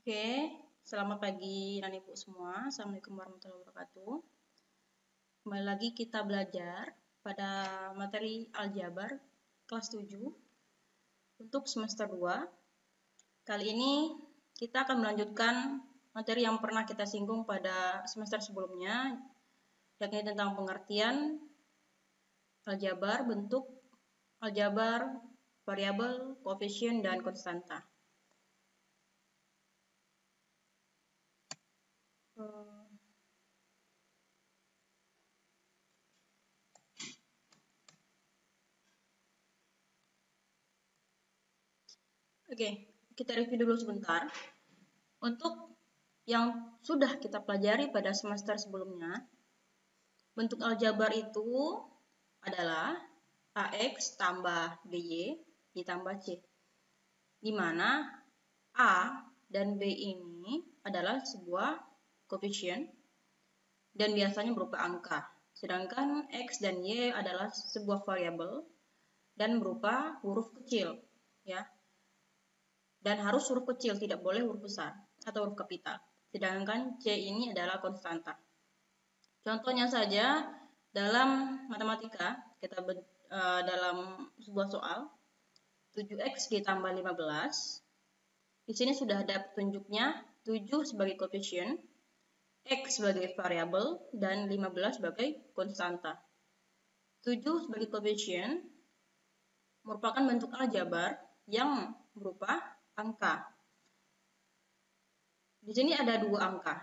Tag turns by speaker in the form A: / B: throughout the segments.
A: Oke, selamat pagi dan ibu semua. Assalamualaikum warahmatullahi wabarakatuh. Kembali lagi kita belajar pada materi aljabar kelas 7 untuk semester 2. Kali ini kita akan melanjutkan materi yang pernah kita singgung pada semester sebelumnya, yakni tentang pengertian aljabar, bentuk aljabar, variabel, koefisien, dan konstanta. Oke, kita review dulu sebentar. Untuk yang sudah kita pelajari pada semester sebelumnya, bentuk aljabar itu adalah AX tambah BY ditambah C, di mana A dan B ini adalah sebuah koefisien dan biasanya berupa angka, sedangkan X dan Y adalah sebuah variabel dan berupa huruf kecil, ya. Dan harus huruf kecil, tidak boleh huruf besar atau huruf kapital. Sedangkan C ini adalah konstanta. Contohnya saja dalam matematika, kita dalam sebuah soal 7x ditambah 15. Di sini sudah ada petunjuknya 7 sebagai koefisien, X sebagai variabel, dan 15 sebagai konstanta. 7 sebagai koefisien merupakan bentuk aljabar yang berupa angka. Di sini ada dua angka,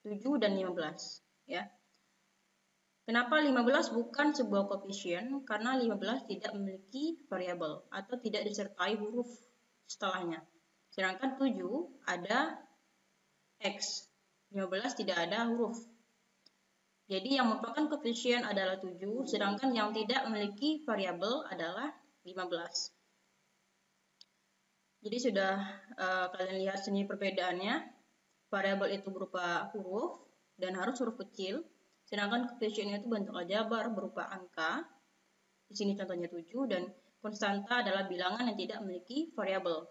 A: 7 dan 15, ya. Kenapa 15 bukan sebuah koefisien? Karena 15 tidak memiliki variabel atau tidak disertai huruf setelahnya. Sedangkan 7 ada X, 15 tidak ada huruf. Jadi yang merupakan koefisien adalah 7, sedangkan yang tidak memiliki variabel adalah 15. Jadi sudah kalian lihat sini perbedaannya. Variabel itu berupa huruf dan harus huruf kecil, sedangkan koefisien itu bentuk aljabar berupa angka. Di sini contohnya 7, dan konstanta adalah bilangan yang tidak memiliki variabel,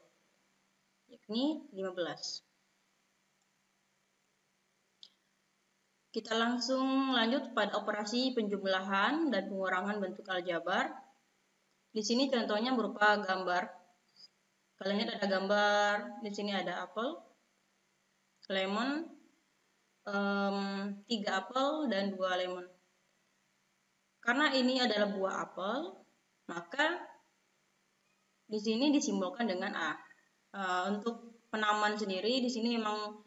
A: yakni 15. Kita langsung lanjut pada operasi penjumlahan dan pengurangan bentuk aljabar. Di sini contohnya berupa gambar. Kalian lihat ada gambar, di sini ada apel, lemon, 3 apel dan 2 lemon. Karena ini adalah buah apel, maka di sini disimbolkan dengan A. Untuk penamaan sendiri di sini memang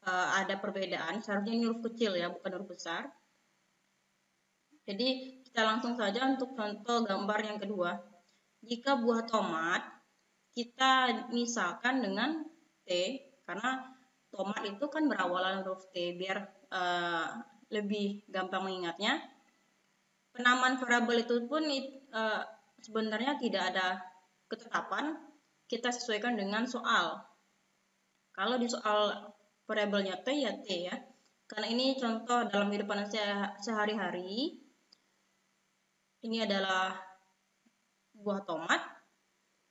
A: ada perbedaan. Seharusnya ini huruf kecil ya, bukan huruf besar. Jadi kita langsung saja untuk contoh gambar yang kedua. Jika buah tomat kita misalkan dengan T, karena tomat itu kan berawalan huruf T, biar lebih gampang mengingatnya. Penamaan variabel itu pun sebenarnya tidak ada ketetapan, kita sesuaikan dengan soal. Kalau di soal variabelnya T ya T ya, karena ini contoh dalam kehidupan sehari-hari. Ini adalah buah tomat,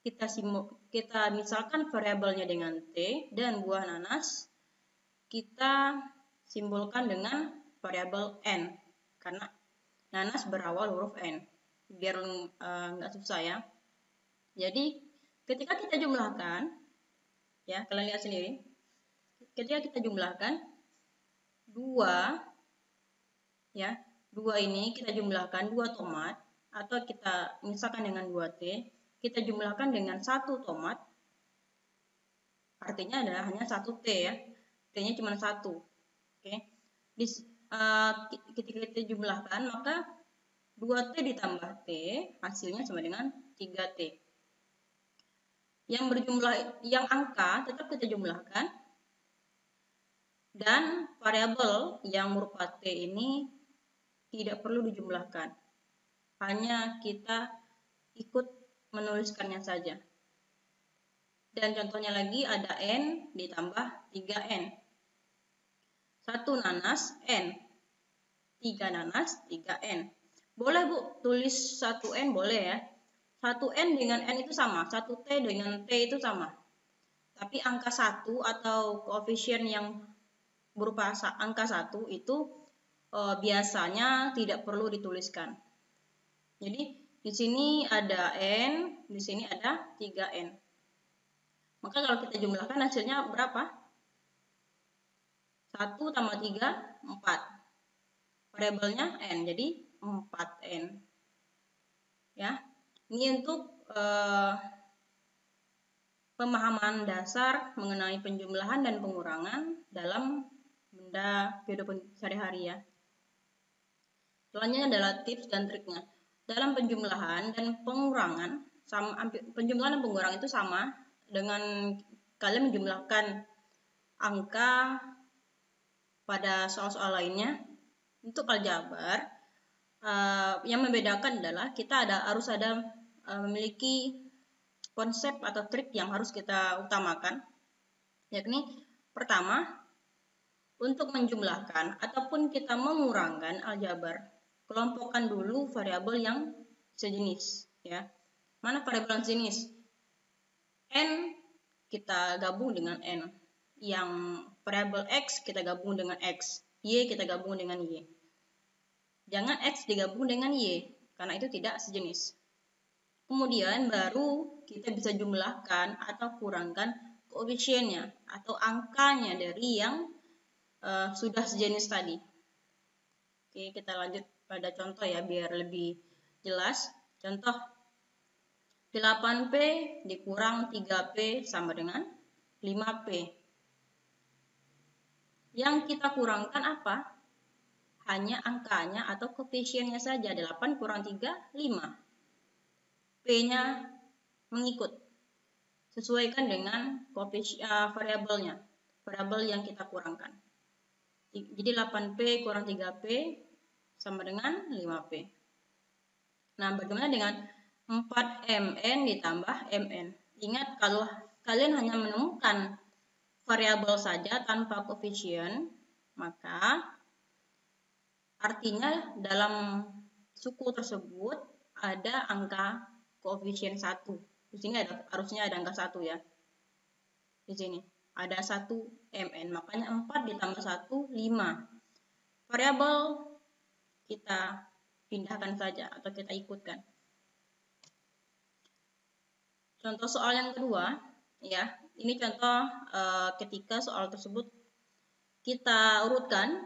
A: kita misalkan variabelnya dengan T, dan buah nanas kita simbolkan dengan variabel N, karena nanas berawal huruf N, biar nggak susah ya. Jadi ketika kita jumlahkan, ya kalian lihat sendiri, ketika kita jumlahkan 2, ya 2 ini kita jumlahkan 2 tomat, atau kita misalkan dengan 2T, kita jumlahkan dengan 1 tomat, artinya adalah hanya 1T ya, T-nya cuma 1. Oke. Ketika kita jumlahkan, maka 2T ditambah T hasilnya sama dengan 3T. Yang angka tetap kita jumlahkan, dan variabel yang berupa T ini tidak perlu dijumlahkan, hanya kita ikut menuliskannya saja. Dan contohnya lagi ada N ditambah 3N. 1 nanas N, 3 nanas 3N. Boleh Bu tulis 1N, boleh ya. 1N dengan N itu sama, 1T dengan T itu sama. Tapi angka 1 atau koefisien yang berupa angka 1 itu biasanya tidak perlu dituliskan. Jadi di sini ada N, di sini ada 3N. Maka kalau kita jumlahkan hasilnya berapa? 1 tambah 3, 4. Variabelnya N, jadi 4N. Ya, ini untuk pemahaman dasar mengenai penjumlahan dan pengurangan dalam benda kehidupan sehari-hari ya. Selanjutnya adalah tips dan triknya. Dalam penjumlahan dan pengurangan, penjumlahan dan pengurangan itu sama dengan kalian menjumlahkan angka pada soal-soal lainnya. Untuk aljabar, yang membedakan adalah kita harus memiliki konsep atau trik yang harus kita utamakan, yakni pertama, untuk menjumlahkan ataupun kita mengurangkan aljabar, kelompokkan dulu variabel yang sejenis ya. Mana variabel yang sejenis? N kita gabung dengan N. Yang variabel X kita gabung dengan X, Y kita gabung dengan Y. Jangan X digabung dengan Y karena itu tidak sejenis. Kemudian baru kita bisa jumlahkan atau kurangkan koefisiennya atau angkanya dari yang sudah sejenis tadi. Oke, kita lanjut pada contoh ya biar lebih jelas. Contoh 8P dikurang 3P sama dengan 5P. Yang kita kurangkan apa? Hanya angkanya atau koefisiennya saja. 8 kurang 3, 5. P-nya mengikut, sesuaikan dengan variabelnya, variabel yang kita kurangkan. Jadi 8P kurang 3P sama dengan 5P. Nah, bagaimana dengan 4MN ditambah MN? Ingat, kalau kalian hanya menemukan variabel saja tanpa koefisien, maka artinya dalam suku tersebut ada angka koefisien 1. Di sini harusnya ada angka 1 ya. Di sini ada 1 MN, makanya 4 ditambah 1, 5. Variabel kita pindahkan saja atau kita ikutkan. Contoh soal yang kedua ya. Ini contoh ketika soal tersebut kita urutkan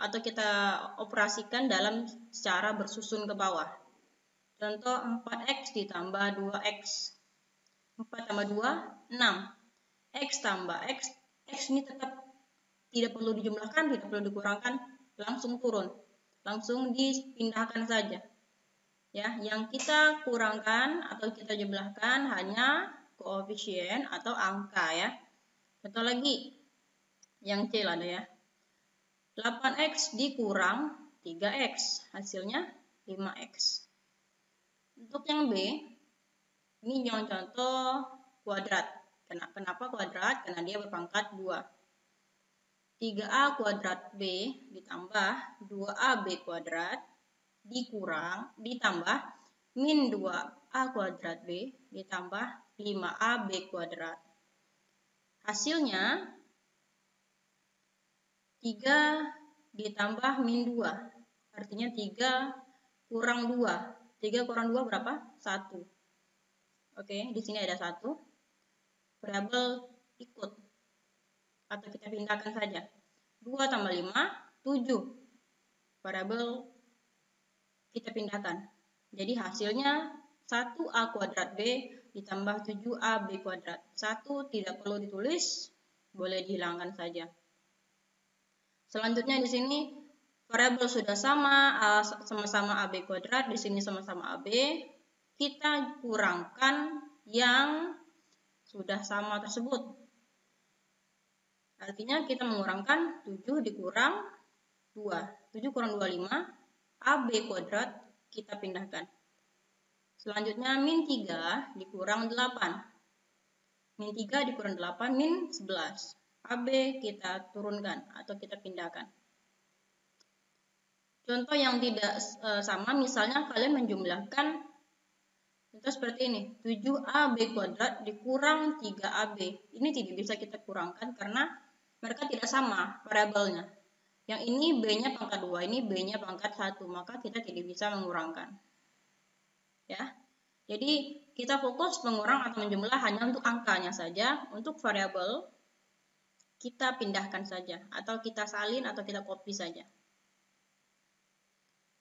A: atau kita operasikan dalam secara bersusun ke bawah. Contoh 4X ditambah 2X. 4 tambah 2, 6. X tambah X. X ini tetap tidak perlu dijumlahkan, tidak perlu dikurangkan, langsung turun. Langsung dipindahkan saja. Ya, yang kita kurangkan atau kita jumlahkan hanya koefisien atau angka ya. Contoh lagi. Yang C ada ya. 8X dikurang 3X. Hasilnya 5X. Untuk yang B, ini yang contoh kuadrat. Kenapa kuadrat? Karena dia berpangkat 2. 3A kuadrat B ditambah 2AB kuadrat ditambah min 2A kuadrat B ditambah 5AB kuadrat. Hasilnya 3 ditambah min 2. Artinya 3 kurang 2. 3 kurang 2 berapa? 1. Oke, di sini ada 1. Variabel ikut. Atau kita pindahkan saja. 2 tambah 5, 7. Variabel kita pindahkan. Jadi hasilnya 1A kuadrat B ditambah 7AB kuadrat. 1 tidak perlu ditulis, boleh dihilangkan saja. Selanjutnya di sini variabel sudah sama-sama AB kuadrat, di sini sama-sama AB. Kita kurangkan yang sudah sama tersebut. Artinya kita mengurangkan 7 dikurang 2. 7 kurang 2, 5. AB kuadrat kita pindahkan. Selanjutnya min 3 dikurang 8. Min 3 dikurang 8, min 11. AB kita turunkan atau kita pindahkan. Contoh yang tidak sama, misalnya kalian menjumlahkan, Atau seperti ini, 7AB kuadrat dikurang 3AB. Ini tidak bisa kita kurangkan karena mereka tidak sama variabelnya. Yang ini B-nya pangkat 2, ini B-nya pangkat 1, maka kita tidak bisa mengurangkan. Ya. Jadi kita fokus mengurang atau menjumlah hanya untuk angkanya saja. Untuk variabel kita pindahkan saja, atau kita salin atau kita copy saja.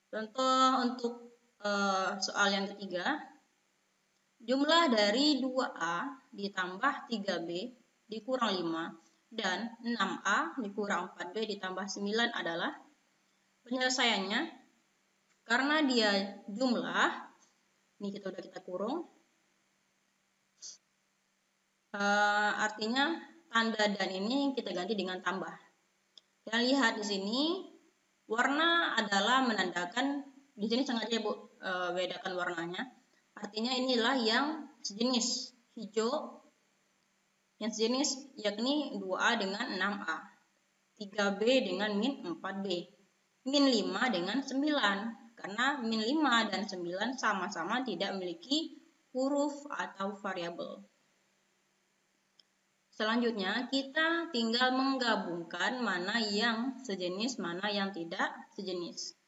A: Contoh untuk soal yang ketiga, jumlah dari 2A ditambah 3B dikurang 5 dan 6A dikurang 4B ditambah 9 adalah penyelesaiannya. Karena dia jumlah, ini kita kurung, artinya tanda dan ini kita ganti dengan tambah. Dan lihat di sini warna adalah menandakan, di sini sengaja bedakan warnanya. Artinya inilah yang sejenis, hijau yang sejenis, yakni 2A dengan 6A, 3B dengan min 4B, min 5 dengan 9, karena min 5 dan 9 sama-sama tidak memiliki huruf atau variabel. Selanjutnya, kita tinggal menggabungkan mana yang sejenis, mana yang tidak sejenis.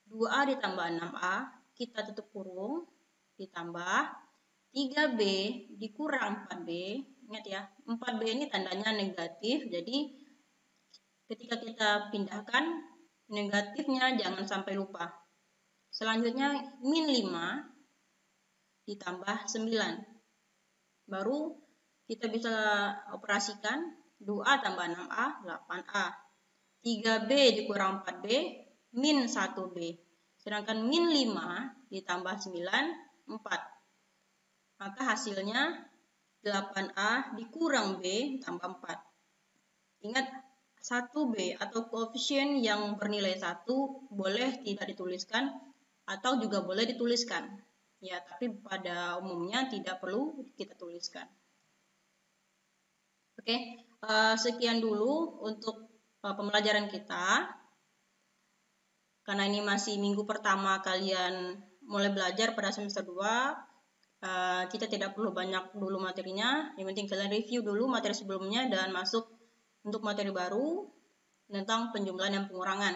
A: 2A ditambah 6A, kita tutup kurung, ditambah 3B dikurang 4B. Ingat ya, 4B ini tandanya negatif, jadi ketika kita pindahkan, negatifnya jangan sampai lupa. Selanjutnya, min 5 ditambah 9. Baru kita bisa operasikan 2A tambah 6A, 8A. 3B dikurang 4B, min 1B. Sedangkan min 5 ditambah 9, 4. Maka hasilnya 8A dikurang B tambah 4. Ingat, 1B atau koefisien yang bernilai 1 boleh tidak dituliskan atau juga boleh dituliskan. Ya, tapi pada umumnya tidak perlu kita tuliskan. Oke, sekian dulu untuk pembelajaran kita. Karena ini masih minggu pertama kalian mulai belajar pada semester 2, kita tidak perlu banyak dulu materinya. Yang penting kalian review dulu materi sebelumnya dan masuk untuk materi baru tentang penjumlahan dan pengurangan.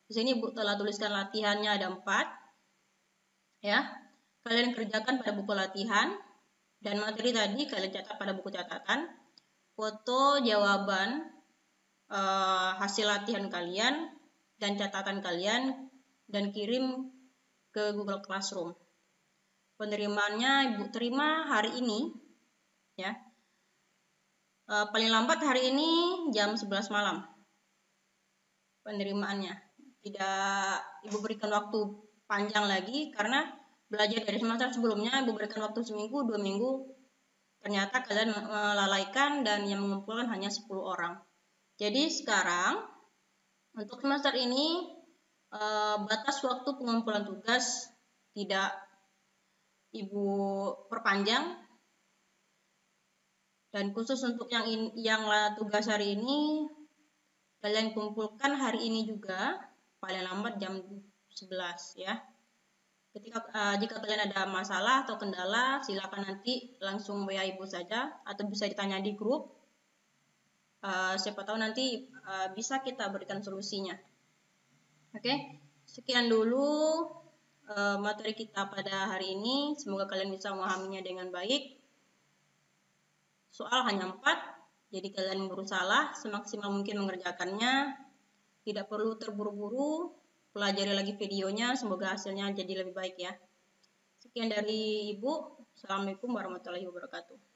A: Di sini Bu telah tuliskan latihannya ada 4. Ya, kalian kerjakan pada buku latihan dan materi tadi kalian catat pada buku catatan. Foto jawaban hasil latihan kalian dan catatan kalian dan kirim ke Google Classroom. Penerimaannya Ibu terima hari ini, ya. Paling lambat hari ini jam 11 malam. Penerimaannya tidak Ibu berikan waktu panjang lagi karena belajar dari semester sebelumnya Ibu berikan waktu seminggu, 2 minggu. Ternyata kalian melalaikan dan yang mengumpulkan hanya 10 orang. Jadi sekarang untuk semester ini batas waktu pengumpulan tugas tidak Ibu perpanjang, dan khusus untuk yang tugas hari ini kalian kumpulkan hari ini juga paling lambat jam 11 ya. Jika kalian ada masalah atau kendala silakan nanti langsung WA Ibu saja atau bisa ditanya di grup. Siapa tahu nanti bisa kita berikan solusinya. Oke, sekian dulu materi kita pada hari ini. Semoga kalian bisa memahaminya dengan baik. Soal hanya 4, jadi kalian berusaha semaksimal mungkin mengerjakannya. Tidak perlu terburu-buru, pelajari lagi videonya, semoga hasilnya jadi lebih baik ya. Sekian dari Ibu. Assalamualaikum warahmatullahi wabarakatuh.